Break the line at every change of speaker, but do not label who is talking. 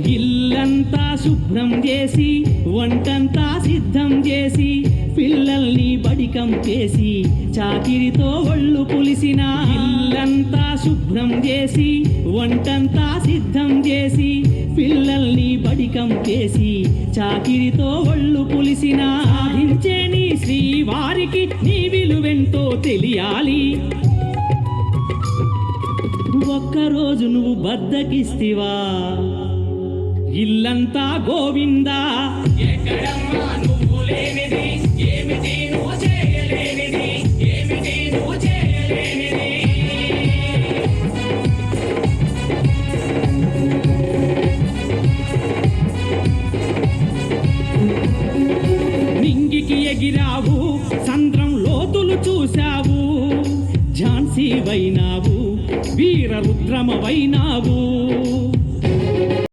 ఇల్లంతా శుభ్రం చేసి వంటంతా సిద్ధం చేసి పిల్లల్ని బడికంపేసి చాకిరితో ఒళ్ళు పులిసిన ఇల్లంతా శుభ్రం చేసి వంటంతా సిద్ధం చేసి పిల్లల్ని బడికంపేసి చాకిరితో ఒళ్ళు పులిసిన సాధించే నీ శ్రీవారికి నీ విలువెంతో తెలియాలి. ఒక్కరోజు నువ్వు బద్దకిస్తివా ఇల్లంతా గోవిందా.